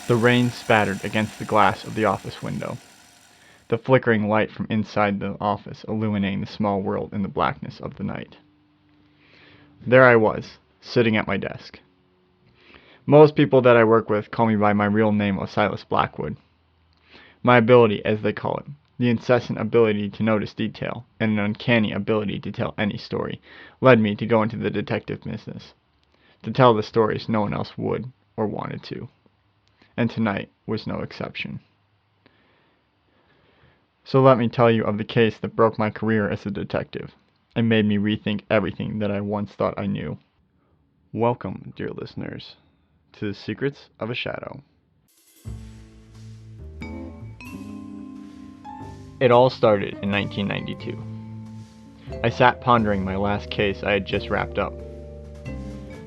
The rain spattered against the glass of the office window, the flickering light from inside the office illuminating the small world in the blackness of the night. There I was, sitting at my desk. Most people that I work with call me by my real name of Silas Blackwood. My ability, as they call it, the incessant ability to notice detail, and an uncanny ability to tell any story, led me to go into the detective business, to tell the stories no one else would or wanted to. And tonight was no exception. So let me tell you of the case that broke my career as a detective, and made me rethink everything that I once thought I knew. Welcome, dear listeners, to the Secrets of a Shadow. It all started in 1992. I sat pondering my last case I had just wrapped up.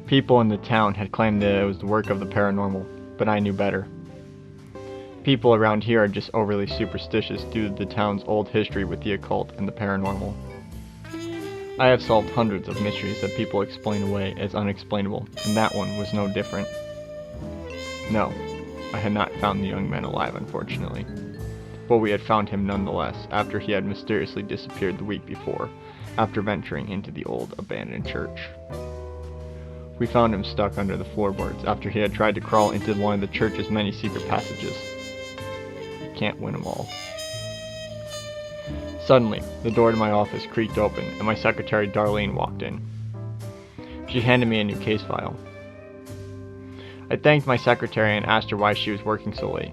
People in the town had claimed that it was the work of the paranormal, but I knew better. People around here are just overly superstitious due to the town's old history with the occult and the paranormal. I have solved hundreds of mysteries that people explain away as unexplainable, and that one was no different. No, I had not found the young man alive, unfortunately. But we had found him nonetheless after he had mysteriously disappeared the week before, after venturing into the old abandoned church. We found him stuck under the floorboards after he had tried to crawl into one of the church's many secret passages. You can't win them all. Suddenly, the door to my office creaked open and my secretary Darlene walked in. She handed me a new case file. I thanked my secretary and asked her why she was working so late.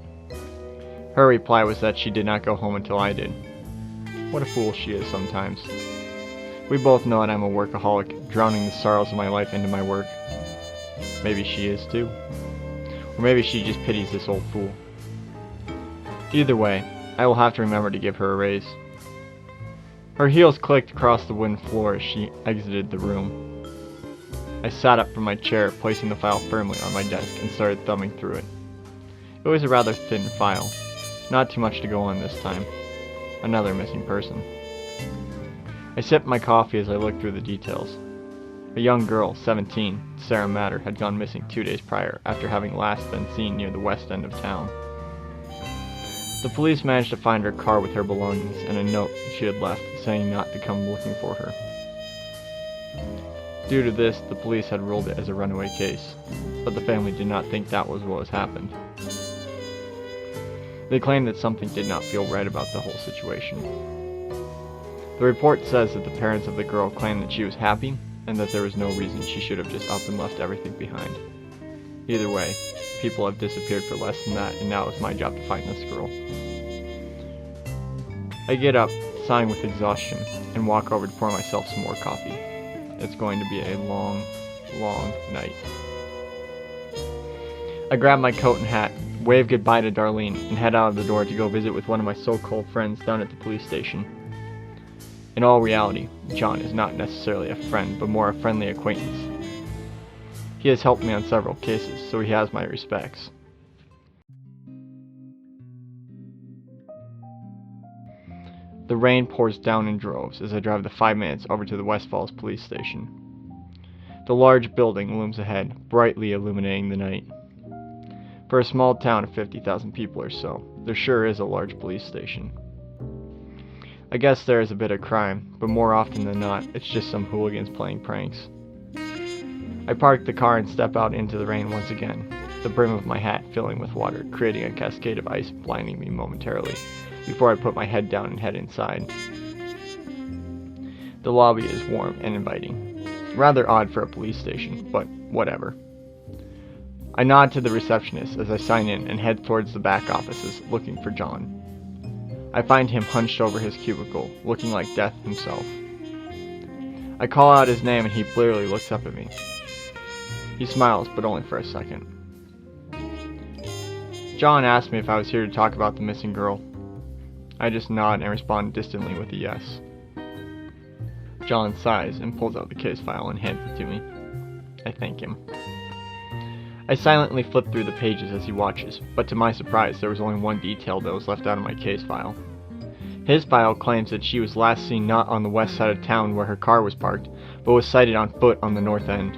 Her reply was that she did not go home until I did. What a fool she is sometimes. We both know that I'm a workaholic, drowning the sorrows of my life into my work. Maybe she is too. Or maybe she just pities this old fool. Either way, I will have to remember to give her a raise. Her heels clicked across the wooden floor as she exited the room. I sat up from my chair, placing the file firmly on my desk, and started thumbing through it. It was a rather thin file. Not too much to go on this time. Another missing person. I sipped my coffee as I looked through the details. A young girl, 17, Sarah Matter, had gone missing 2 days prior after having last been seen near the west end of town. The police managed to find her car with her belongings and a note she had left saying not to come looking for her. Due to this, the police had ruled it as a runaway case, but the family did not think that was what has happened. They claimed that something did not feel right about the whole situation. The report says that the parents of the girl claimed that she was happy and that there was no reason she should have just up and left everything behind. Either way, people have disappeared for less than that, and now it's my job to find this girl. I get up, sighing with exhaustion, and walk over to pour myself some more coffee. It's going to be a long, long night. I grab my coat and hat, wave goodbye to Darlene, and head out of the door to go visit with one of my so-called friends down at the police station. In all reality, John is not necessarily a friend, but more a friendly acquaintance. He has helped me on several cases, so he has my respects. The rain pours down in droves as I drive the 5 minutes over to the West Falls police station. The large building looms ahead, brightly illuminating the night. For a small town of 50,000 people or so, there sure is a large police station. I guess there is a bit of crime, but more often than not, it's just some hooligans playing pranks. I park the car and step out into the rain once again, the brim of my hat filling with water, creating a cascade of ice blinding me momentarily, before I put my head down and head inside. The lobby is warm and inviting. Rather odd for a police station, but whatever. I nod to the receptionist as I sign in and head towards the back offices, looking for John. I find him hunched over his cubicle, looking like death himself. I call out his name and he blearily looks up at me. He smiles, but only for a second. John asked me if I was here to talk about the missing girl. I just nod and respond distantly with a yes. John sighs and pulls out the case file and hands it to me. I thank him. I silently flip through the pages as he watches, but to my surprise there was only one detail that was left out of my case file. His file claims that she was last seen not on the west side of town where her car was parked, but was sighted on foot on the north end.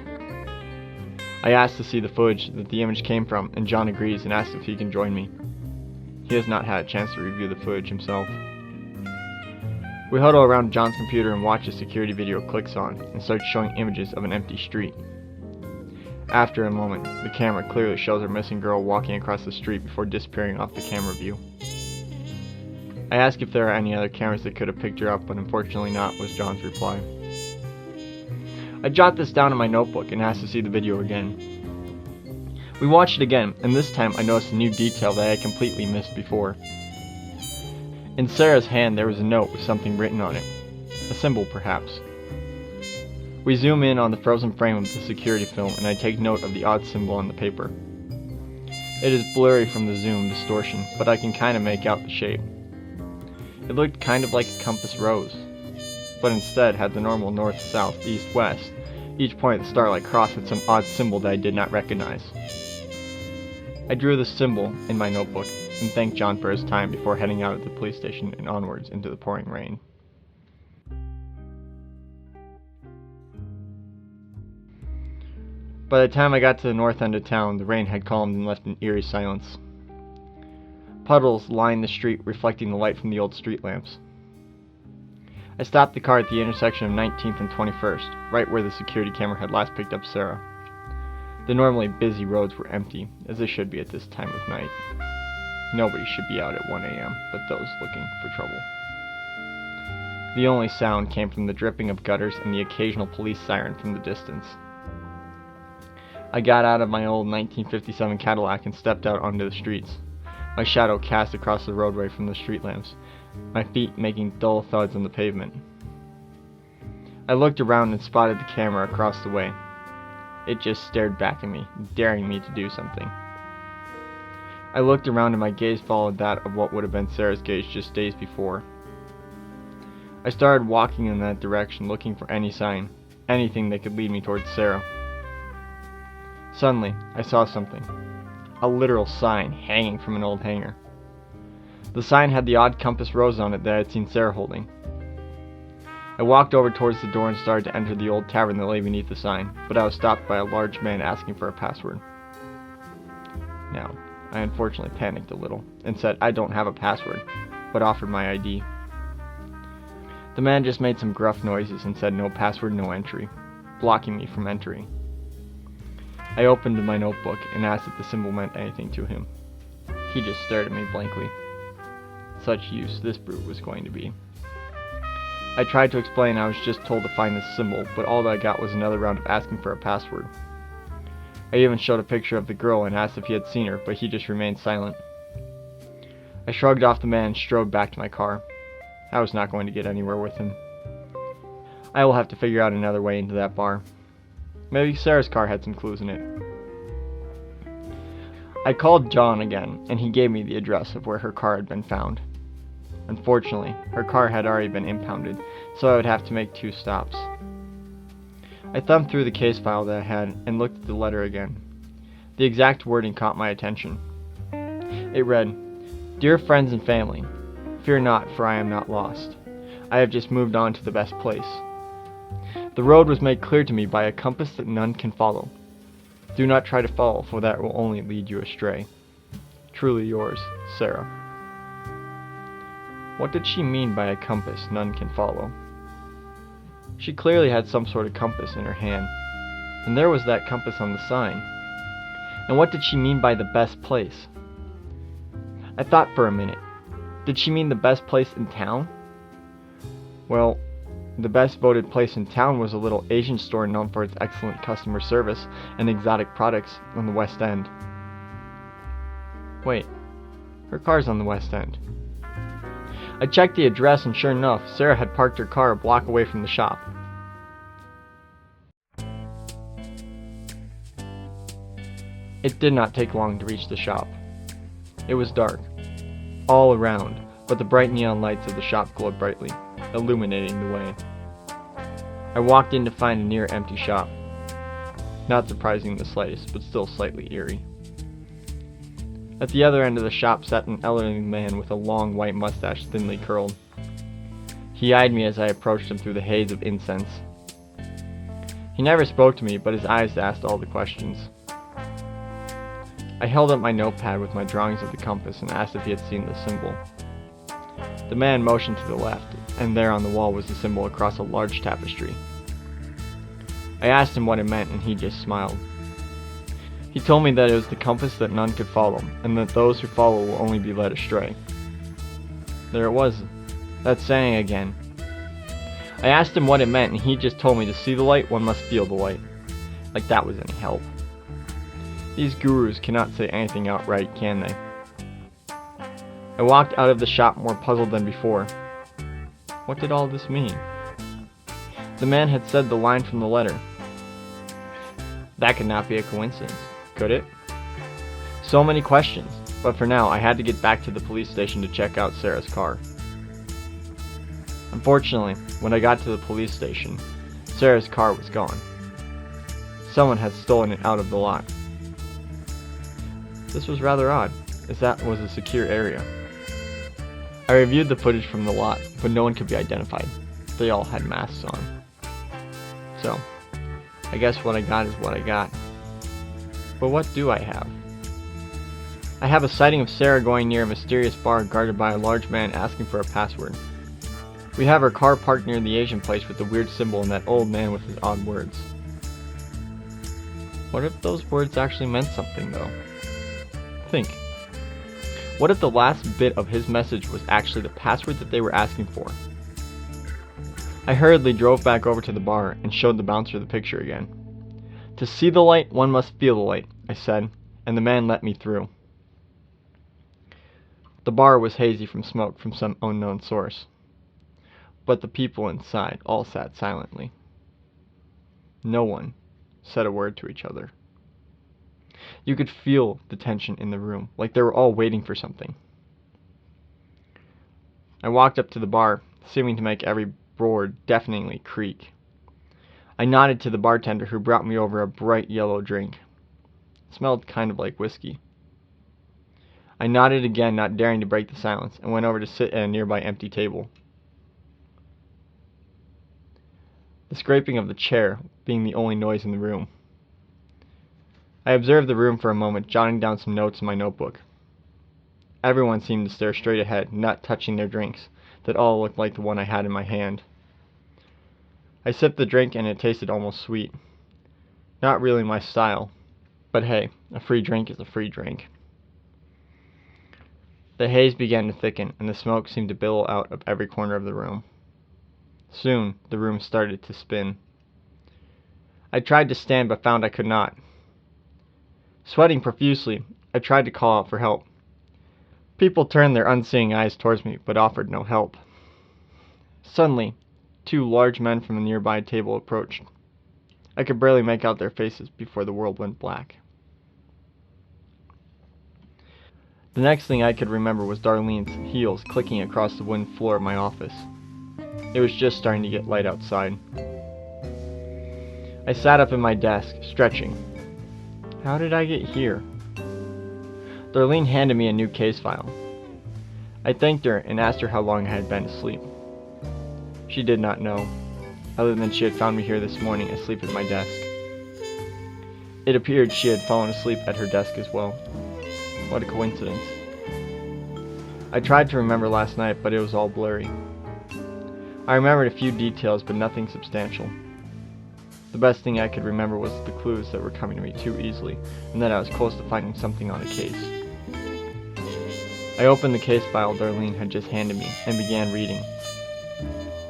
I asked to see the footage that the image came from, and John agrees and asks if he can join me. He has not had a chance to review the footage himself. We huddle around John's computer and watch a security video clicks on and starts showing images of an empty street. After a moment, the camera clearly shows our missing girl walking across the street before disappearing off the camera view. I ask if there are any other cameras that could have picked her up, but unfortunately not, was John's reply. I jot this down in my notebook and ask to see the video again. We watched it again, and this time I noticed a new detail that I had completely missed before. In Sarah's hand there was a note with something written on it. A symbol, perhaps. We zoom in on the frozen frame of the security film, and I take note of the odd symbol on the paper. It is blurry from the zoom distortion, but I can kind of make out the shape. It looked kind of like a compass rose, but instead had the normal north, south, east, west. Each point of the starlight cross had some odd symbol that I did not recognize. I drew the symbol in my notebook and thanked John for his time before heading out of the police station and onwards into the pouring rain. By the time I got to the north end of town, the rain had calmed and left an eerie silence. Puddles lined the street, reflecting the light from the old street lamps. I stopped the car at the intersection of 19th and 21st, right where the security camera had last picked up Sarah. The normally busy roads were empty, as they should be at this time of night. Nobody should be out at 1 a.m., but those looking for trouble. The only sound came from the dripping of gutters and the occasional police siren from the distance. I got out of my old 1957 Cadillac and stepped out onto the streets, my shadow cast across the roadway from the street lamps, my feet making dull thuds on the pavement. I looked around and spotted the camera across the way. It just stared back at me, daring me to do something. I looked around and my gaze followed that of what would have been Sarah's gaze just days before. I started walking in that direction, looking for any sign, anything that could lead me towards Sarah. Suddenly, I saw something. A literal sign hanging from an old hanger. The sign had the odd compass rose on it that I had seen Sarah holding. I walked over towards the door and started to enter the old tavern that lay beneath the sign, but I was stopped by a large man asking for a password. Now, I unfortunately panicked a little and said I don't have a password, but offered my ID. The man just made some gruff noises and said no password, no entry, blocking me from entering. I opened my notebook and asked if the symbol meant anything to him. He just stared at me blankly. Such use this brute was going to be. I tried to explain I was just told to find this symbol, but all that I got was another round of asking for a password. I even showed a picture of the girl and asked if he had seen her, but he just remained silent. I shrugged off the man and strode back to my car. I was not going to get anywhere with him. I will have to figure out another way into that bar. Maybe Sarah's car had some clues in it. I called John again, and he gave me the address of where her car had been found. Unfortunately, her car had already been impounded, so I would have to make 2 stops. I thumbed through the case file that I had and looked at the letter again. The exact wording caught my attention. It read, "Dear friends and family, fear not, for I am not lost. I have just moved on to the best place. The road was made clear to me by a compass that none can follow. Do not try to follow, for that will only lead you astray. Truly yours, Sarah." What did she mean by a compass none can follow? She clearly had some sort of compass in her hand, and there was that compass on the sign. And what did she mean by the best place? I thought for a minute. Did she mean the best place in town? Well, the best voted place in town was a little Asian store known for its excellent customer service and exotic products on the West End. Wait, her car's on the West End. I checked the address and sure enough, Sarah had parked her car a block away from the shop. It did not take long to reach the shop. It was dark, all around, but the bright neon lights of the shop glowed brightly, illuminating the way. I walked in to find a near empty shop. Not surprising in the slightest, but still slightly eerie. At the other end of the shop sat an elderly man with a long white mustache thinly curled. He eyed me as I approached him through the haze of incense. He never spoke to me, but his eyes asked all the questions. I held up my notepad with my drawings of the compass and asked if he had seen the symbol. The man motioned to the left, and there on the wall was the symbol across a large tapestry. I asked him what it meant, and he just smiled. He told me that it was the compass that none could follow, and that those who follow will only be led astray. There it was, that saying again. I asked him what it meant, and he just told me to see the light, one must feel the light. Like that was any help. These gurus cannot say anything outright, can they? I walked out of the shop more puzzled than before. What did all this mean? The man had said the line from the letter. That could not be a coincidence, could it? So many questions, but for now I had to get back to the police station to check out Sarah's car. Unfortunately, when I got to the police station, Sarah's car was gone. Someone had stolen it out of the lot. This was rather odd, as that was a secure area. I reviewed the footage from the lot, but no one could be identified. They all had masks on. So, I guess what I got is what I got. But what do I have? I have a sighting of Sarah going near a mysterious bar guarded by a large man asking for a password. We have her car parked near the Asian place with the weird symbol and that old man with his odd words. What if those words actually meant something, though? Think. What if the last bit of his message was actually the password that they were asking for? I hurriedly drove back over to the bar and showed the bouncer the picture again. To see the light, one must feel the light, I said, and the man let me through. The bar was hazy from smoke from some unknown source, but the people inside all sat silently. No one said a word to each other. You could feel the tension in the room, like they were all waiting for something. I walked up to the bar, seeming to make every board deafeningly creak. I nodded to the bartender, who brought me over a bright yellow drink. It smelled kind of like whiskey. I nodded again, not daring to break the silence, and went over to sit at a nearby empty table. The scraping of the chair being the only noise in the room. I observed the room for a moment, jotting down some notes in my notebook. Everyone seemed to stare straight ahead, not touching their drinks, that all looked like the one I had in my hand. I sipped the drink and it tasted almost sweet. Not really my style, but hey, a free drink is a free drink. The haze began to thicken, and the smoke seemed to billow out of every corner of the room. Soon, the room started to spin. I tried to stand, but found I could not. Sweating profusely, I tried to call out for help. People turned their unseeing eyes towards me, but offered no help. Suddenly, two large men from a nearby table approached. I could barely make out their faces before the world went black. The next thing I could remember was Darlene's heels clicking across the wooden floor of my office. It was just starting to get light outside. I sat up in my desk, stretching. How did I get here? Darlene handed me a new case file. I thanked her and asked her how long I had been asleep. She did not know, other than she had found me here this morning asleep at my desk. It appeared she had fallen asleep at her desk as well. What a coincidence. I tried to remember last night, but it was all blurry. I remembered a few details, but nothing substantial. The best thing I could remember was the clues that were coming to me too easily, and that I was close to finding something on a case. I opened the case file Darlene had just handed me and began reading.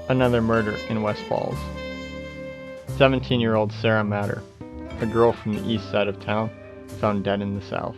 Another murder in West Falls. 17-year-old Sarah Matter, a girl from the east side of town, found dead in the south.